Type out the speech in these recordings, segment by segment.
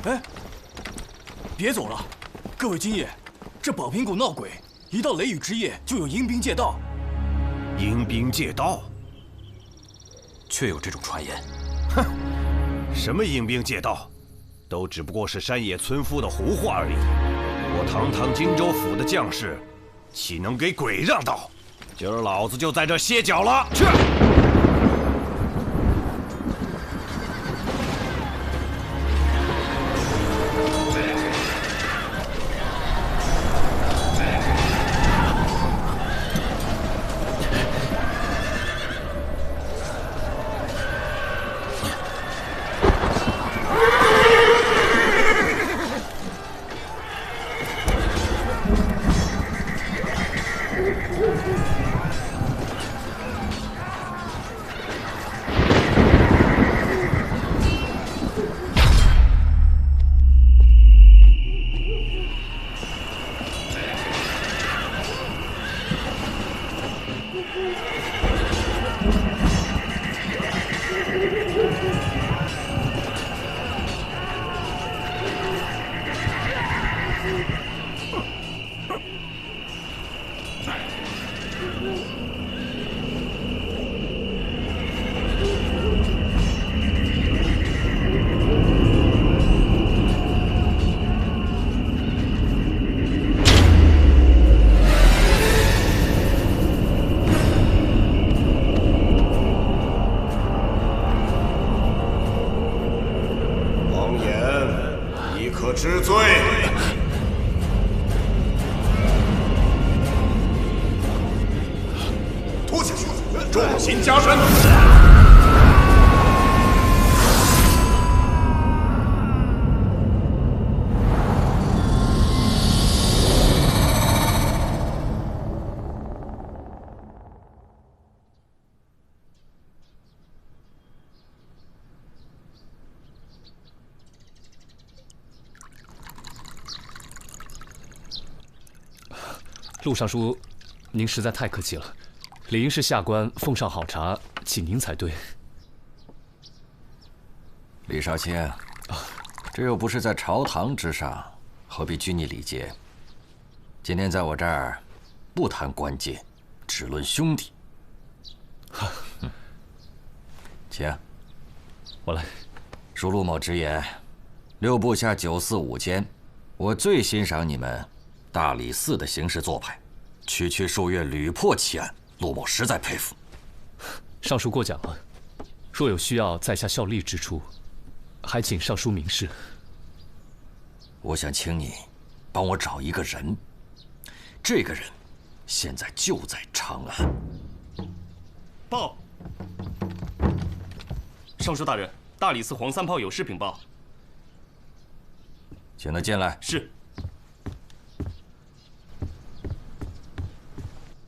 哎，别走了，各位军爷，这宝瓶谷闹鬼，一到雷雨之夜就有阴兵借道。阴兵借道？确有这种传言。哼，什么阴兵借道，都只不过是山野村夫的胡话而已。我堂堂荆州府的将士，岂能给鬼让道？今儿老子就在这歇脚了。去！知罪。拖下去，重刑加身。陆尚书，您实在太客气了，理应是下官奉上好茶，请您才对。李少卿，这又不是在朝堂之上，何必拘泥礼节？今天在我这儿，不谈官阶，只论兄弟。请，我来。恕陆某直言，六部下945间，我最欣赏你们大理寺的行事做派，区数月屡破奇案，陆某实在佩服。尚书过奖了，若有需要在下效力之处，还请尚书明示。我想请你帮我找一个人，这个人现在就在长安。报，尚书大人，大理寺黄三炮有事禀报。请他进来。是。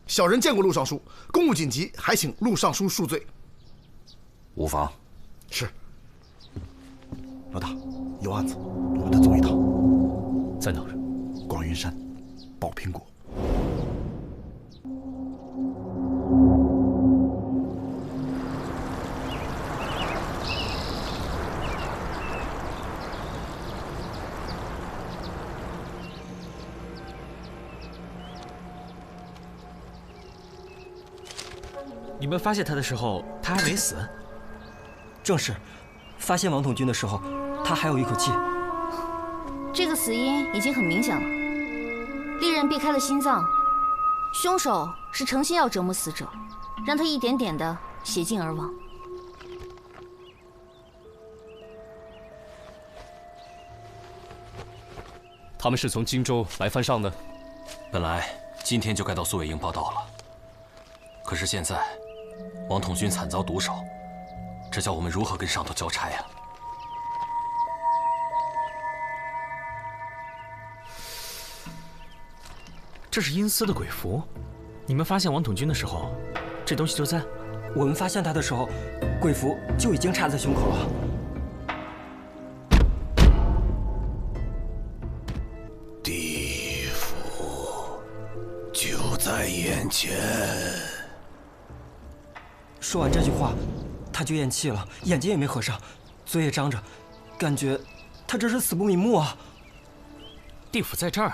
小人见过陆尚书，公务紧急，还请陆尚书恕罪。无妨。是。老大，有案子，我们得走一趟。在哪儿？广云山，宝苹果。你们发现他的时候，他还没死。正是，发现王统军的时候，他还有一口气。这个死因已经很明显了，利刃避开了心脏，凶手是诚心要折磨死者，让他一点点的血尽而亡。他们是从荆州来犯上的。本来今天就该到苏尾营报道了，可是现在王统军惨遭毒手，这叫我们如何跟上头交差呀？这是阴司的鬼符，你们发现王统军的时候，这东西就在。我们发现他的时候，鬼符就已经插在胸口了。地府就在眼前。说完这句话，他就咽气了，眼睛也没合上，嘴也张着，感觉他这是死不瞑目啊！地府在这儿，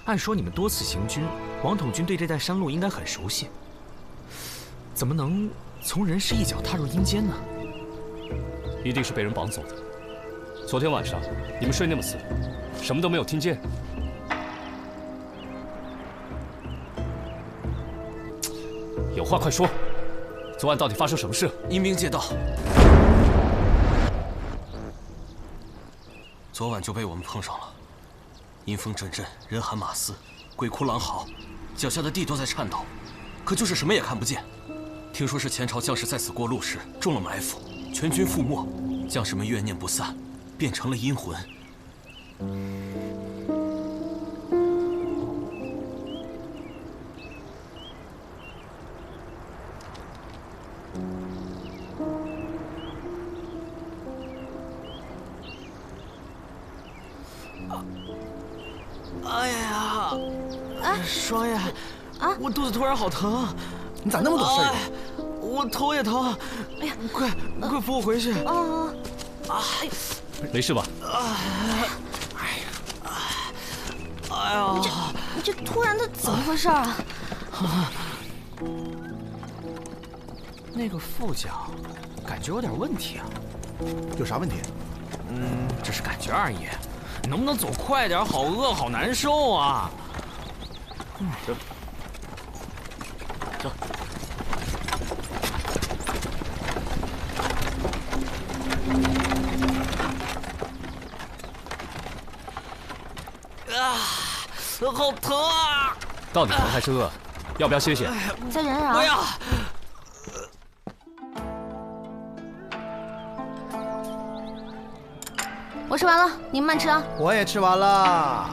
按说你们多次行军，王统军对这带山路应该很熟悉，怎么能从人世一脚踏入阴间呢？一定是被人绑走的。昨天晚上你们睡那么死，什么都没有听见。有话快说，昨晚到底发生什么事？阴兵借道，昨晚就被我们碰上了。阴风阵阵，人喊马嘶，鬼哭狼嚎，脚下的地都在颤抖，可就是什么也看不见。听说是前朝将士在此过路时中了埋伏，全军覆没，将士们怨念不散，变成了阴魂。哎呀，双爷，我肚子突然好疼，你咋那么多事儿？我头也疼，哎呀，快扶我回去！没事吧？哎呀，你这突然的怎么回事啊？那个副将，感觉有点问题啊。有啥问题？只是感觉而已。能不能走快点？好饿，好难受啊！走。好疼啊！到底疼还是饿？要不要歇歇？再忍忍啊！不要！我吃完了，你们慢吃啊。我也吃完了。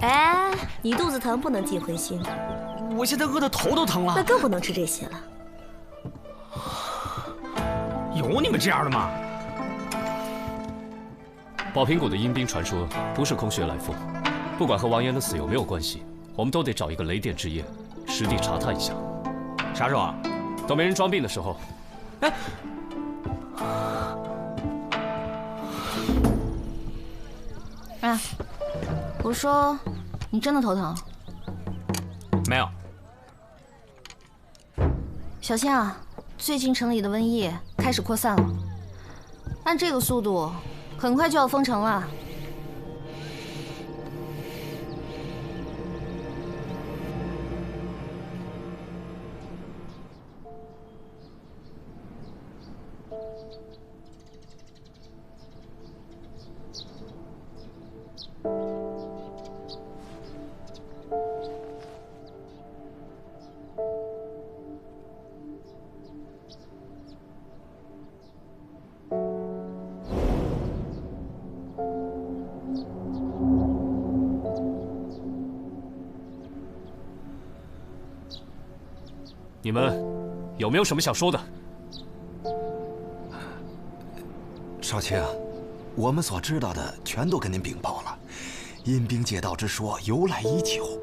哎，你肚子疼不能忌荤腥，我现在饿得头都疼了。那更不能吃这些了。有你们这样的吗？宝瓶谷的阴兵传说不是空穴来风，不管和王岩的死有没有关系，我们都得找一个雷电之夜，实地查探一下。啥时候啊？等没人装病的时候。哎，哎，我说，你真的头疼？没有。小心啊！最近城里的瘟疫开始扩散了，按这个速度，很快就要封城了。你们有没有什么想说的？少卿，我们所知道的全都跟您禀报了。阴兵借道之说由来已久，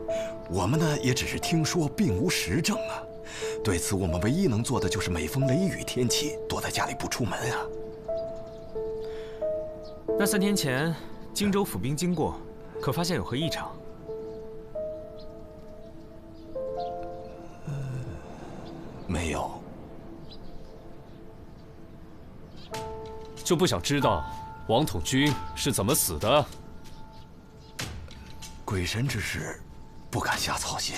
我们呢也只是听说，并无实证啊。对此，我们唯一能做的就是每逢雷雨天气，躲在家里不出门啊。那3天前，荆州府兵经过，可发现有何异常？没有。就不想知道王统军是怎么死的？鬼神之事，不敢瞎操心。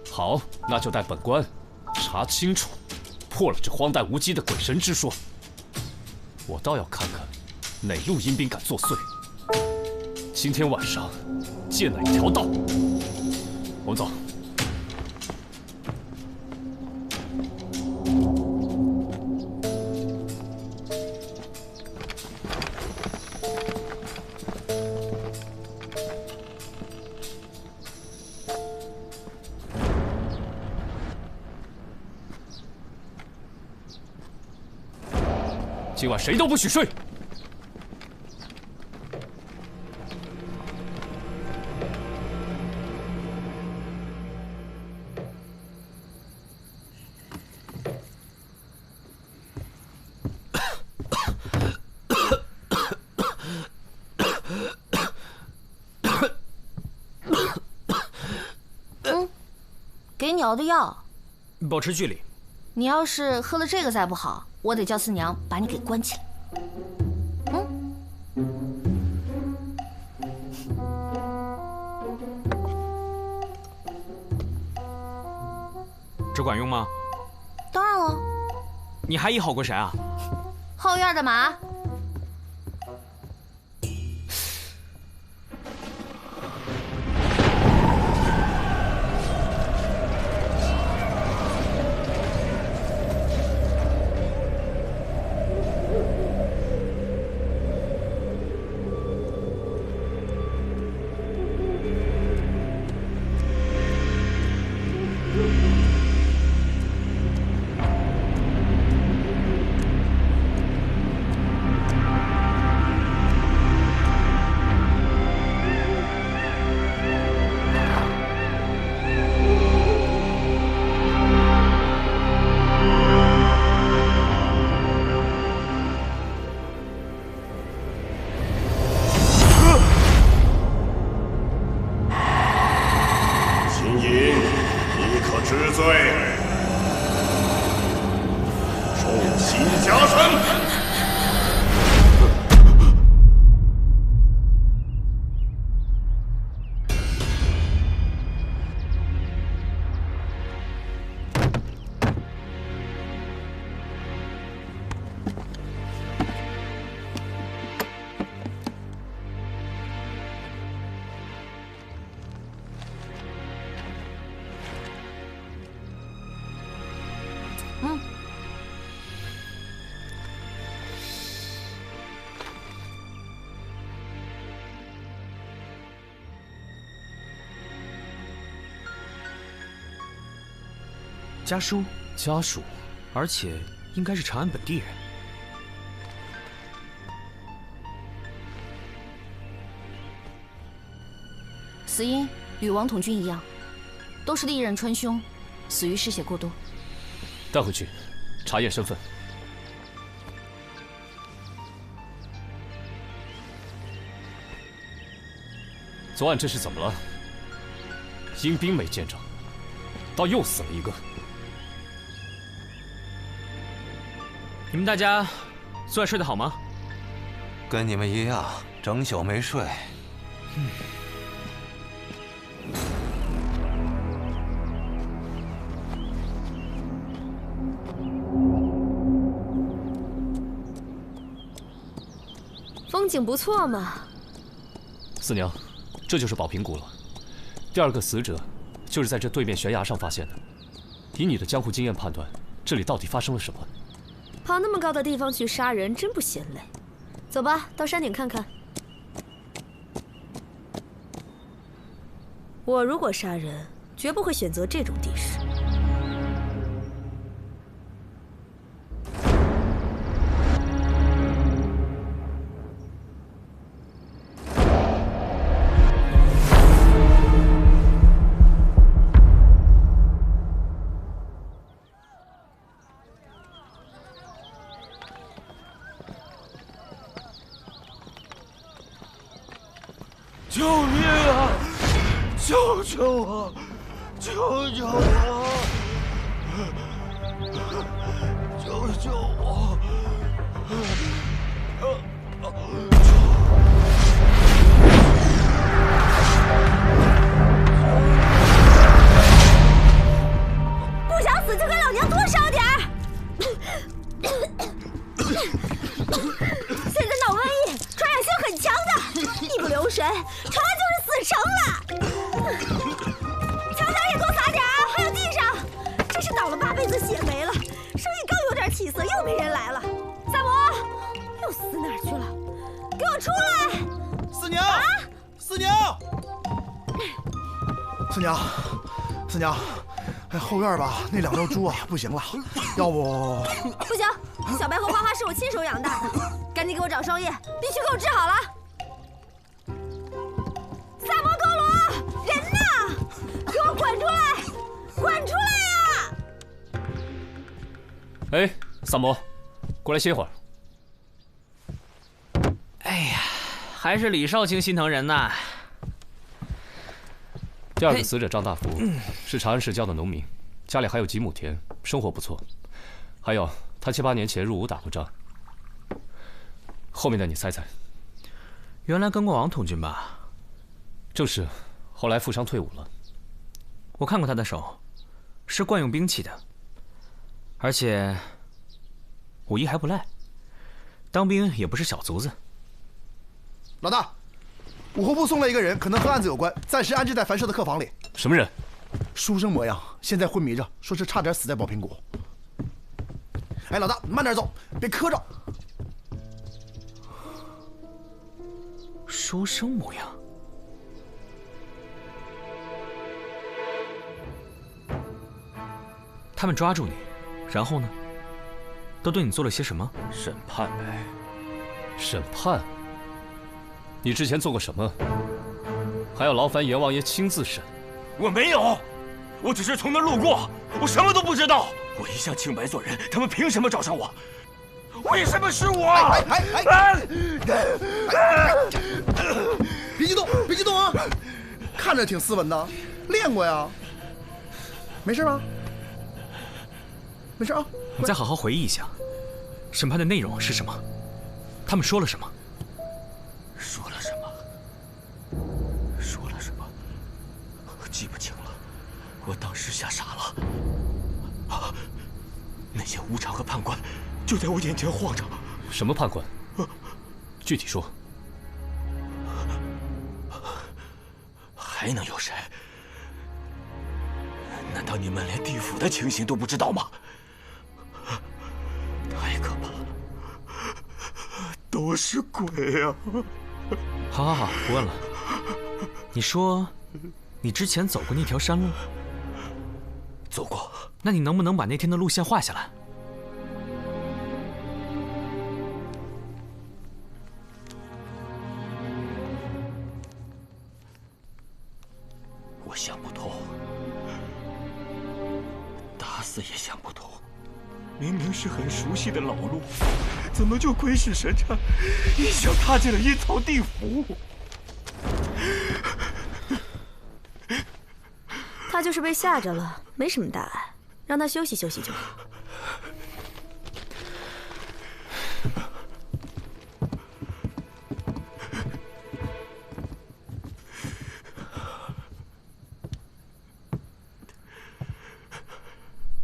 好，那就带本官查清楚，破了这荒诞无稽的鬼神之说。我倒要看看哪路阴兵敢作祟。今天晚上借哪条道？我们走。今晚谁都不许睡。给你熬的药，保持距离。你要是喝了这个再不好，我得叫四娘把你给关起来。这管用吗？当然了。你还医好过谁啊？后院的马。家书，家属，而且应该是长安本地人。死因与王统军一样，都是历任川兄，死于失血过多。带回去，查验身份。昨晚这是怎么了？阴兵没见着，倒又死了一个。你们大家昨晚睡得好吗？跟你们一样，整宿没睡。风景不错嘛。四娘，这就是宝瓶谷了。第二个死者就是在这对面悬崖上发现的。以你的江湖经验判断，这里到底发生了什么？跑那么高的地方去杀人，真不嫌累。走吧，到山顶看看。我如果杀人，绝不会选择这种地势。救命啊！救救我！救救我！救救我！不想死就给老娘多烧点儿！现在闹瘟疫，传染性很强的，一不留神，船就是死城了。墙角也多撒点啊，还有地上，真是倒了8辈子血霉了。生意刚有点起色，又没人来了。萨摩，又死哪儿去了？给我出来！四娘，四娘，四娘，四娘，哎，后院吧，那2头猪啊，不行了，要不……不行，小白和花花是我亲手养大的，赶紧给我找伤液，必须给我治好了。萨摩格罗，人呢？给我滚出来！滚出来呀！哎，萨摩，过来歇会儿。哎呀，还是李少卿心疼人呐。第二个死者张大福是长安市郊的农民，家里还有几亩田，生活不错。还有他7、8年前入伍打过仗。后面的你猜猜？原来跟过王统军吧？正是，后来负伤退伍了。我看过他的手，是惯用兵器的，而且武艺还不赖，当兵也不是小卒子。老大，武后部送来一个人，可能和案子有关，暂时安置在樊舍的客房里。什么人？书生模样，现在昏迷着，说是差点死在宝瓶谷。哎，老大，慢点走，别磕着。书生模样。他们抓住你，然后呢？都对你做了些什么？审判呗。审判？你之前做过什么？还要劳烦阎王爷亲自审？我没有，我只是从那路过，我什么都不知道。我一向清白做人，他们凭什么找上我？为什么是我？别激动，别激动啊！看着挺斯文的，练过呀。没事吧？没事啊。你再好好回忆一下，审判的内容是什么？他们说了什么？说了什么？说了什么？我记不清了。我当时吓傻了。啊！那些武场和判官就在我眼前晃着。什么判官？具体说。还能有谁？难道你们连地府的情形都不知道吗？太可怕了，都是鬼啊！好好好，不问了。你说，你之前走过那条山路？走过。那你能不能把那天的路线画下来？我想不通，打死也想不通。明明是很熟悉的老路，怎么就鬼使神差，一脚踏进了阴曹地府？他就是被吓着了，没什么大碍，让他休息休息就好。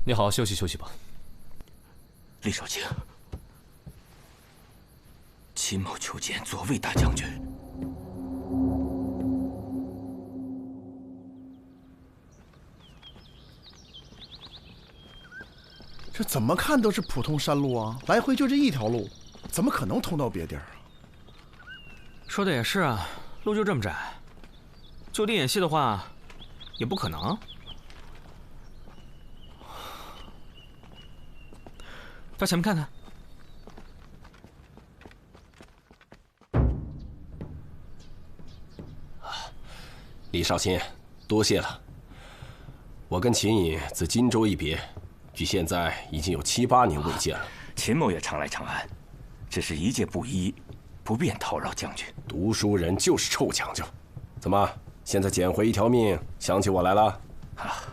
你好好休息休息吧。李少卿，秦某求见左卫大将军。这怎么看都是普通山路啊，来回就这一条路，怎么可能通到别地儿啊？说的也是啊，路就这么窄，就地演戏的话，也不可能。到前面看看。李少卿，多谢了。我跟秦隐自荆州一别，距现在已经有7、8年未见了。秦某也常来长安，只是一介布衣，不便叨扰将军。读书人就是臭讲究。怎么，现在捡回一条命，想起我来了？啊，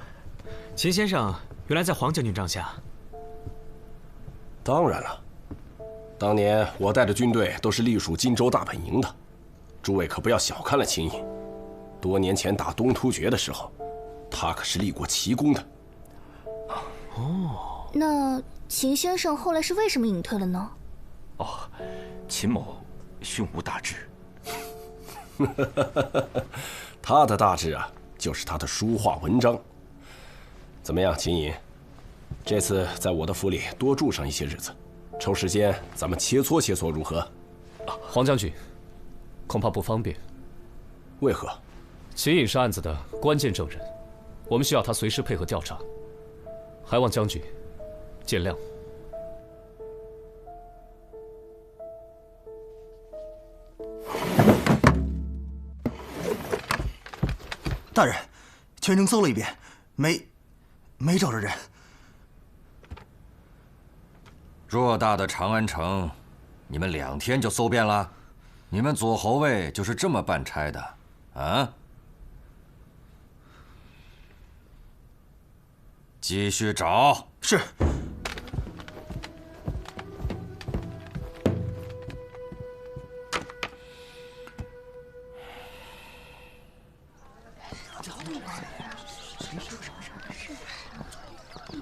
秦先生原来在黄将军帐下。当然了，当年我带的军队都是隶属荆州大本营的，诸位可不要小看了秦隐。多年前打东突厥的时候，他可是立过奇功的。哦，那秦先生后来是为什么隐退了呢？哦，秦某胸无大志。他的大志啊，就是他的书画文章。怎么样，秦隐？这次在我的府里多住上一些日子，抽时间咱们切磋切磋如何？黄将军，恐怕不方便。为何？秦隐是案子的关键证人，我们需要他随时配合调查，还望将军见谅。大人，全城搜了一遍，没找着人。偌大的长安城，你们2天就搜遍了？你们左侯卫就是这么办差的，啊？继续找。是。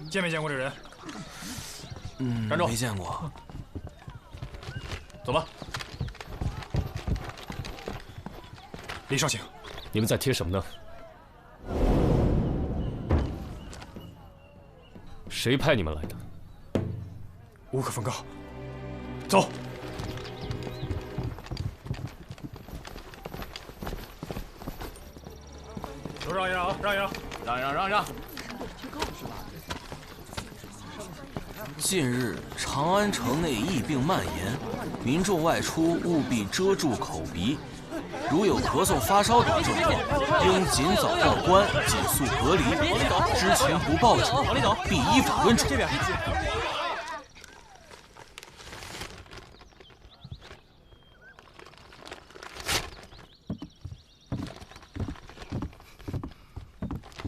见没见过这人？站住！没见过。走吧。李少卿，你们在贴什么呢？谁派你们来的？无可奉告。走。都让一让啊！让一让！让！近日，长安城内疫病蔓延，民众外出务必遮住口鼻。如有咳嗽、发烧等症状，应尽早报官，紧速隔离。知情不报者，必依法论处。这边。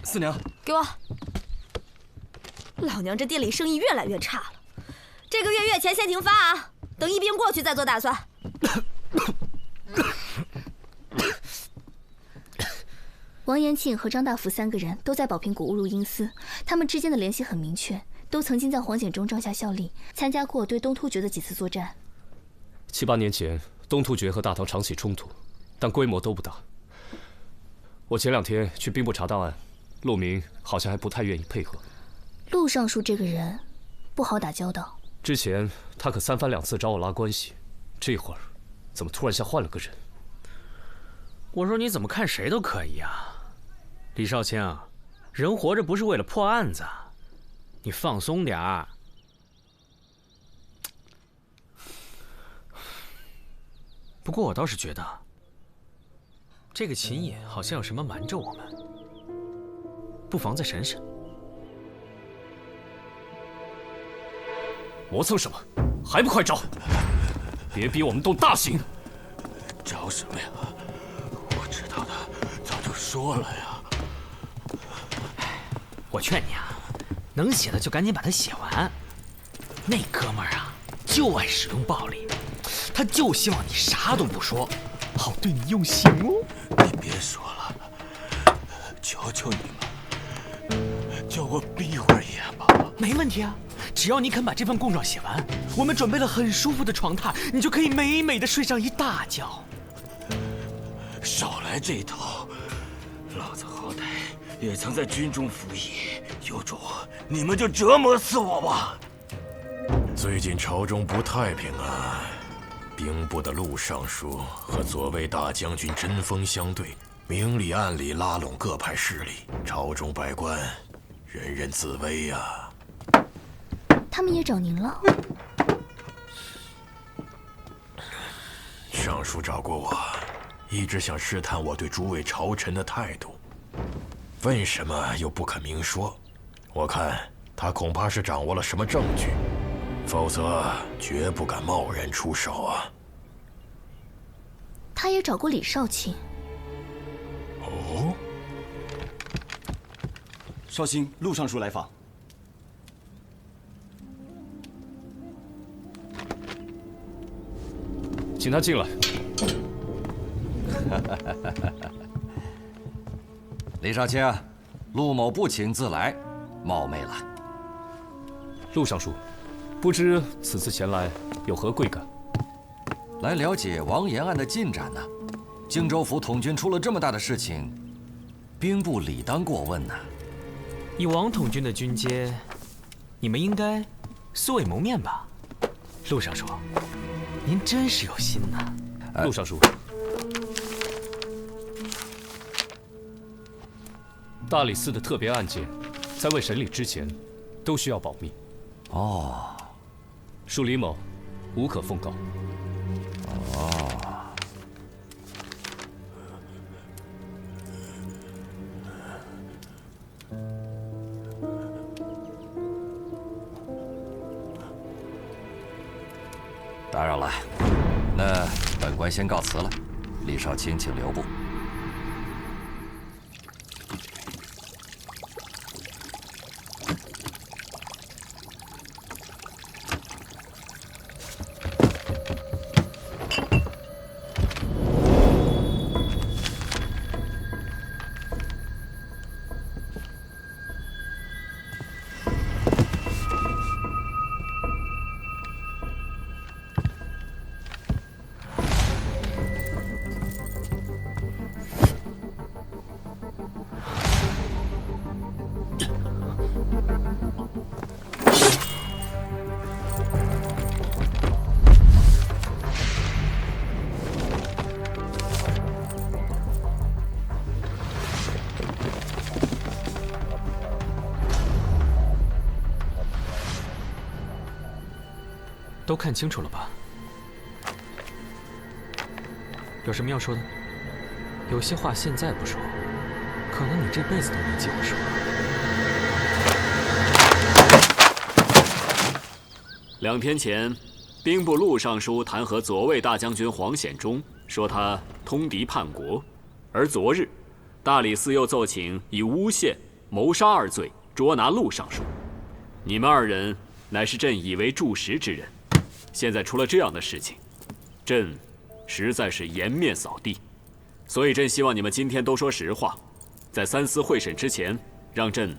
四娘，给我！老娘这店里生意越来越差了，这个月月钱先停发啊，等疫病过去再做打算。王延庆和张大福3个人都在宝平谷误入阴司，他们之间的联系很明确，都曾经在黄简中帐下效力，参加过对东突厥的几次作战。7、8年前，东突厥和大唐常起冲突，但规模都不大。我前2天去兵部查档案，陆明好像还不太愿意配合。陆尚书这个人不好打交道，之前他可3番2次找我拉关系，这会儿怎么突然像换了个人？我说你怎么看谁都可以啊，李少卿，人活着不是为了破案子，你放松点儿。不过我倒是觉得，这个秦野好像有什么瞒着我们，不妨再审审。磨蹭什么？还不快招！别逼我们动大刑！招什么呀？我知道的早就说了呀。我劝你啊，能写的就赶紧把它写完。那哥们儿啊，就爱使用暴力，他就希望你啥都不说，好对你用刑哦。你别说了，求求你了，叫我闭会儿眼吧。没问题啊。只要你肯把这份供状写完，我们准备了很舒服的床榻，你就可以美美的睡上一大觉。少来这套，老子好歹也曾在军中服役，有种你们就折磨死我吧！最近朝中不太平啊，兵部的陆尚书和左卫大将军针锋相对，明里暗里拉拢各派势力，朝中百官人人自危呀。他们也找您了？尚书找过我，一直想试探我对诸位朝臣的态度，为什么又不肯明说？我看他恐怕是掌握了什么证据，否则绝不敢贸然出手啊。他也找过李少卿。哦，少卿，陆尚书来访。请他进来。李少卿，陆某不请自来，冒昧了。陆尚书，不知此次前来有何贵干？来了解王延案的进展呢。荆州府统军出了这么大的事情，兵部理当过问呐。以王统军的军阶，你们应该素未谋面吧？陆尚书。您真是有心呐，陆尚书。大理寺的特别案件，在未审理之前，都需要保密。哦，属李某，无可奉告。哦，打扰了，那本官先告辞了。李少卿，请留步。都看清楚了吧？有什么要说的？有些话现在不说，可能你这辈子都没机会说。2天前，兵部陆尚书弹劾左卫大将军黄显忠，说他通敌叛国；而昨日，大理寺又奏请以诬陷、谋杀2罪捉拿陆尚书。你们2人乃是朕以为柱石之人，现在出了这样的事情，朕实在是颜面扫地。所以朕希望你们今天都说实话，在3司会审之前，让朕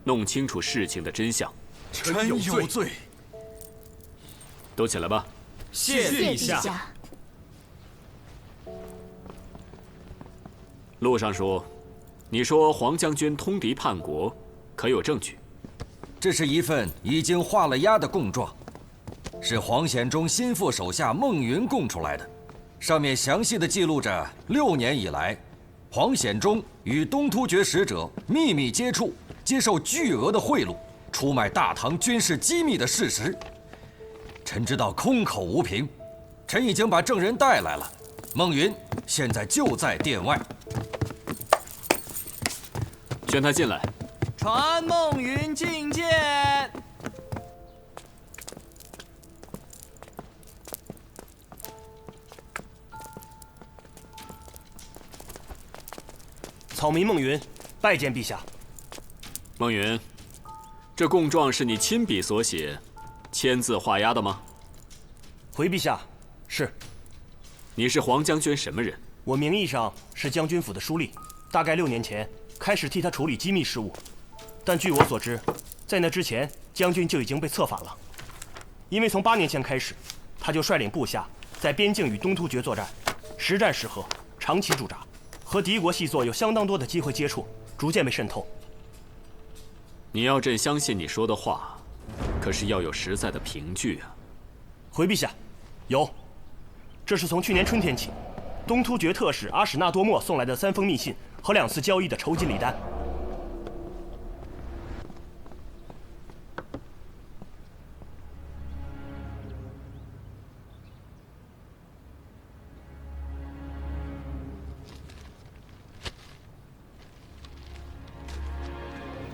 弄清楚事情的真相。臣有罪。都起来吧。谢陛下。陆尚书，你说黄将军通敌叛国，可有证据？这是一份已经画了押的供状，是黄显忠心腹手下孟云供出来的。上面详细的记录着6年以来，黄显忠与东突厥使者秘密接触，接受巨额的贿赂，出卖大唐军事机密的事实。臣知道空口无凭，臣已经把证人带来了。孟云现在就在殿外，宣他进来。传孟云觐见。草民孟云，拜见陛下。孟云，这供状是你亲笔所写，签字画押的吗？回陛下，是。你是黄将军什么人？我名义上是将军府的书吏，大概6年前开始替他处理机密事务，但据我所知，在那之前，将军就已经被策反了。因为从8年前开始，他就率领部下在边境与东突厥作战，实战时和，长期驻扎，和敌国细作有相当多的机会接触，逐渐被渗透。你要朕相信你说的话，可是要有实在的凭据啊。回陛下，有。这是从去年春天起，东突厥特使阿史那多莫送来的3封密信和2次交易的酬金礼单。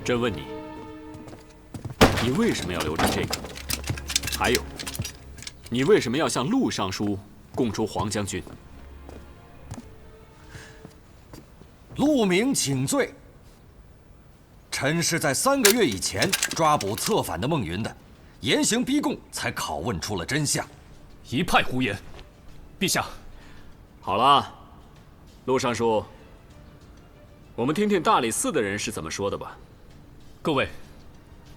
朕问你，你为什么要留着这个？还有，你为什么要向陆尚书供出黄将军？陆明请罪。臣是在3个月以前抓捕策反的孟云的，严刑逼供，才拷问出了真相。一派胡言！陛下，好了，陆尚书，我们听听大理寺的人是怎么说的吧。各位，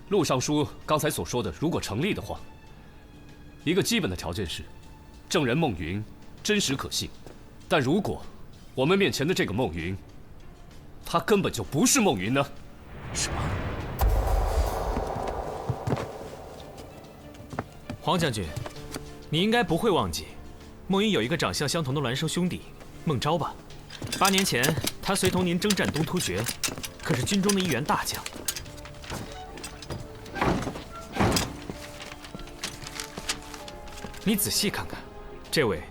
陆尚书刚才所说的，如果成立的话，一个基本的条件是，证人孟云真实可信。但如果我们面前的这个孟云，他根本就不是孟云呢？什么？黄将军，你应该不会忘记，孟云有一个长相相同的孪生兄弟孟昭吧？8年前，他随同您征战东突厥，可是军中的一员大将。你仔细看看，这位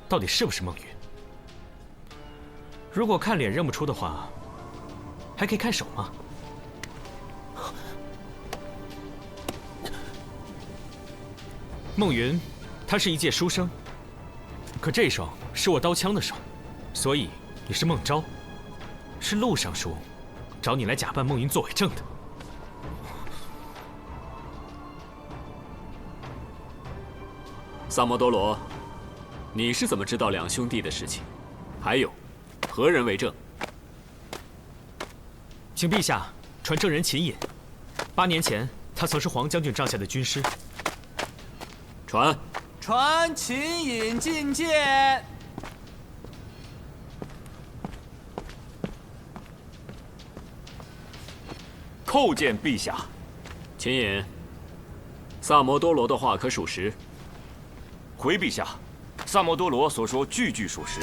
到底是不是孟云？如果看脸认不出的话，还可以看手吗？孟云，他是一介书生，可这双是我刀枪的手，所以你是孟昭，是陆尚书找你来假扮孟云作伪证的。萨摩多罗，你是怎么知道2兄弟的事情？还有，何人为证？请陛下传证人秦隐。8年前，他曾是黄将军帐下的军师。传。传秦隐觐见。叩见陛下。秦隐，萨摩多罗的话可属实？回陛下，萨摩多罗所说句句属实。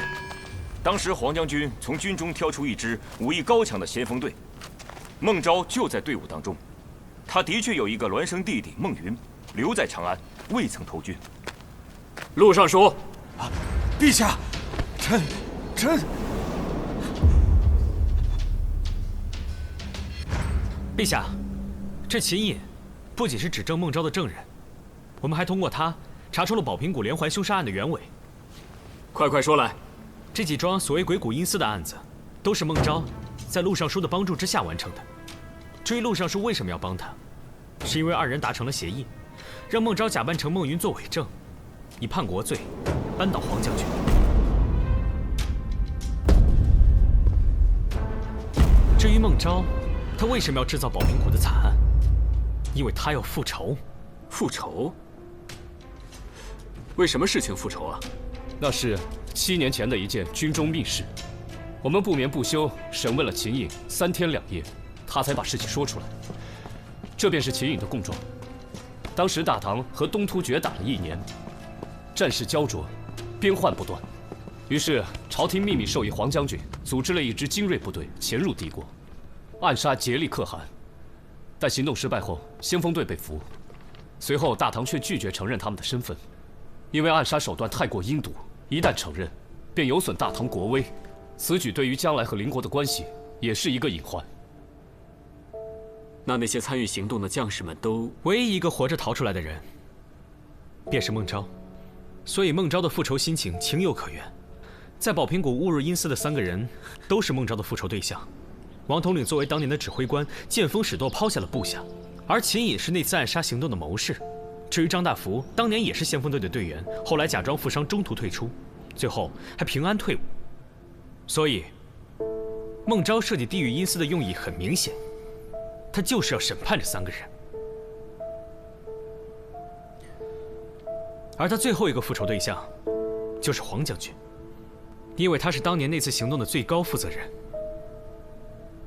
当时黄将军从军中挑出一支武艺高强的先锋队，孟昭就在队伍当中。他的确有一个孪生弟弟孟云留在长安，未曾投军。陆尚书，陛下，臣。陛下，这秦隐不仅是指证孟昭的证人，我们还通过他查出了宝平谷连环凶杀案的原委。快说来！这几桩所谓鬼谷阴司的案子，都是孟昭在陆尚书的帮助之下完成的。至于陆尚书为什么要帮他，是因为二人达成了协议，让孟昭假扮成孟云做伪证，以叛国罪扳倒黄将军。至于孟昭，他为什么要制造宝平谷的惨案？因为他要复仇。复仇？为什么事情复仇啊？那是7年前的一件军中密事，我们不眠不休审问了秦隐3天2夜，他才把事情说出来。这便是秦隐的供状。当时大唐和东突厥打了1年，战事焦灼，边患不断。于是朝廷秘密授意黄将军组织了一支精锐部队潜入敌国，暗杀竭力可汗。但行动失败后，先锋队被俘。随后大唐却拒绝承认他们的身份，因为暗杀手段太过阴毒，一旦承认，便有损大唐国威。此举对于将来和邻国的关系也是一个隐患。那些参与行动的将士们都……唯一一个活着逃出来的人，便是孟昭。所以孟昭的复仇心情情有可原。在宝平谷误入阴司的3个人，都是孟昭的复仇对象。王统领作为当年的指挥官，见风使舵抛下了部下，而秦隐是那次暗杀行动的谋士。至于张大福，当年也是先锋队的队员，后来假装负伤中途退出，最后还平安退伍。所以，孟昭设计地狱阴司的用意很明显，他就是要审判这3个人。而他最后一个复仇对象，就是黄将军，因为他是当年那次行动的最高负责人。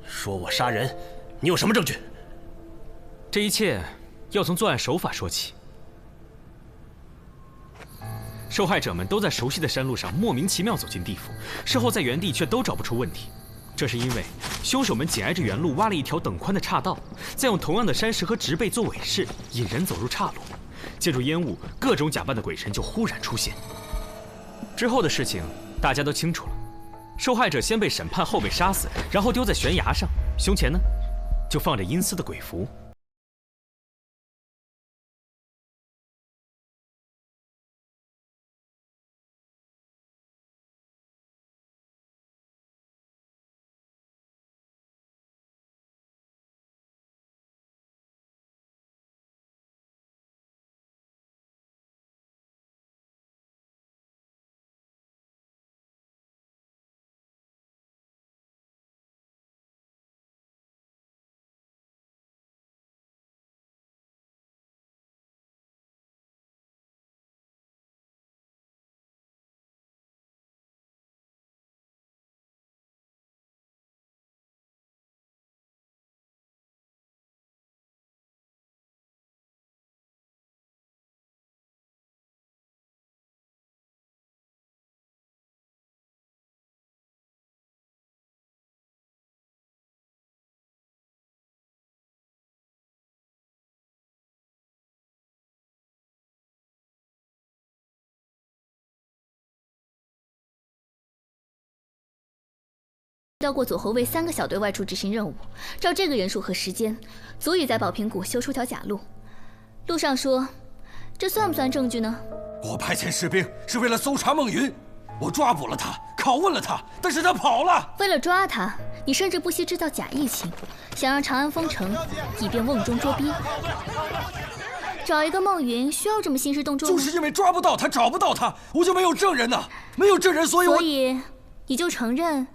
说我杀人，你有什么证据？这一切要从作案手法说起。受害者们都在熟悉的山路上莫名其妙走进地府，事后在原地却都找不出问题。这是因为凶手们紧挨着原路挖了一条等宽的岔道，再用同样的山石和植被做伪饰，引人走入岔路。借助烟雾，各种假扮的鬼神就忽然出现。之后的事情大家都清楚了。受害者先被审判，后被杀死，然后丢在悬崖上，胸前呢，就放着阴司的鬼符。调过左后卫3个小队外出执行任务，照这个人数和时间，足以在宝平谷修出条假路。路上说，这算不算证据呢？我派遣士兵是为了搜查孟云，我抓捕了他，拷问了他，但是他跑了。为了抓他，你甚至不惜制造假疫情，想让长安封城，以便瓮中捉鳖。找一个孟云需要这么兴师动众吗？就是因为抓不到他，找不到他，我就没有证人呐，没有证人，所以你就承认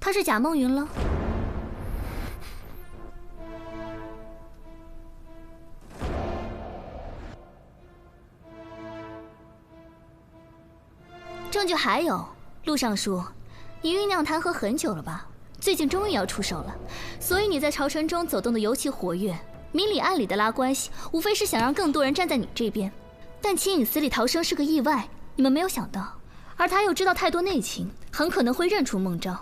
他是假孟云了？证据还有，陆尚书，你酝酿弹劾很久了吧？最近终于要出手了，所以你在朝臣中走动的尤其活跃，明里暗里的拉关系，无非是想让更多人站在你这边。但秦隐死里逃生是个意外，你们没有想到，而他又知道太多内情，很可能会认出孟昭。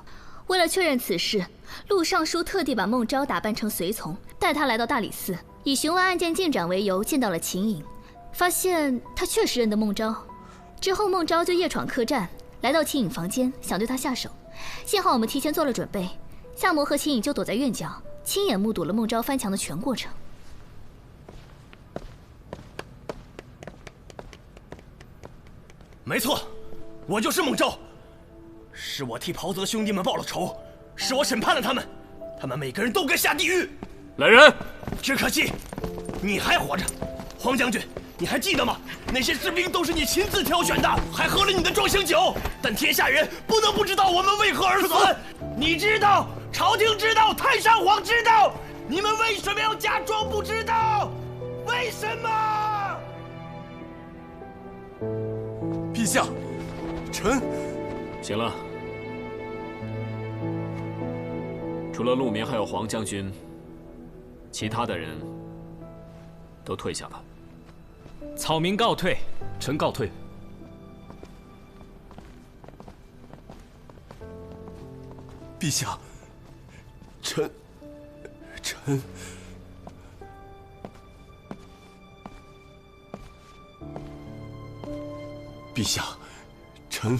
为了确认此事，陆尚书特地把孟昭打扮成随从，带他来到大理寺，以询问案件进展为由见到了秦隐，发现他确实认得孟昭。之后孟昭就夜闯客栈，来到秦颖房间，想对他下手。幸好我们提前做了准备，夏魔和秦颖就躲在院角，亲眼目睹了孟昭翻墙的全过程。没错，我就是孟昭，是我替袍泽兄弟们报了仇，是我审判了他们，他们每个人都该下地狱。来人！只可惜，你还活着，黄将军，你还记得吗？那些士兵都是你亲自挑选的，还喝了你的壮行酒。但天下人不能不知道我们为何而死。你知道，朝廷知道，太上皇知道，你们为什么要假装不知道？为什么？陛下，臣……行了，除了陆明还有黄将军，其他的人都退下吧。草民告退，臣告退。陛下，臣……陛下，臣……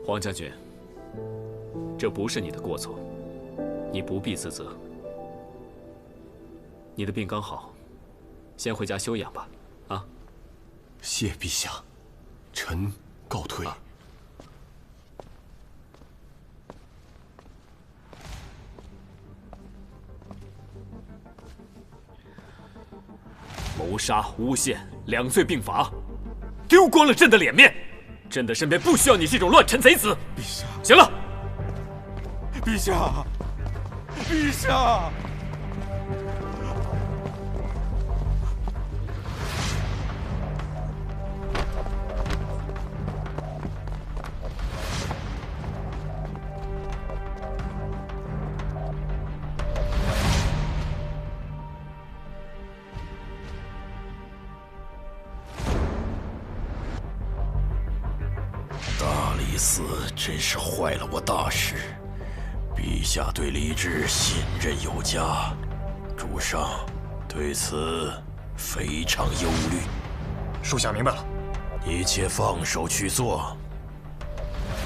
黄将军，这不是你的过错，你不必自责。你的病刚好，先回家休养吧。啊，谢陛下，臣告退。谋杀、诬陷2罪并罚，丢光了朕的脸面。朕的身边不需要你这种乱臣贼子。陛下，行了。陛下，陛下。大理寺真是坏了我大事，陛下对李治信任有加，主上对此非常忧虑。属下明白了，一切放手去做。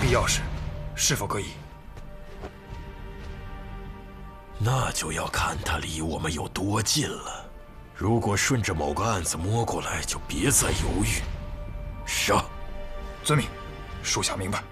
必要时，是否可以？那就要看他离我们有多近了。如果顺着某个案子摸过来，就别再犹豫，杀！遵命，属下明白。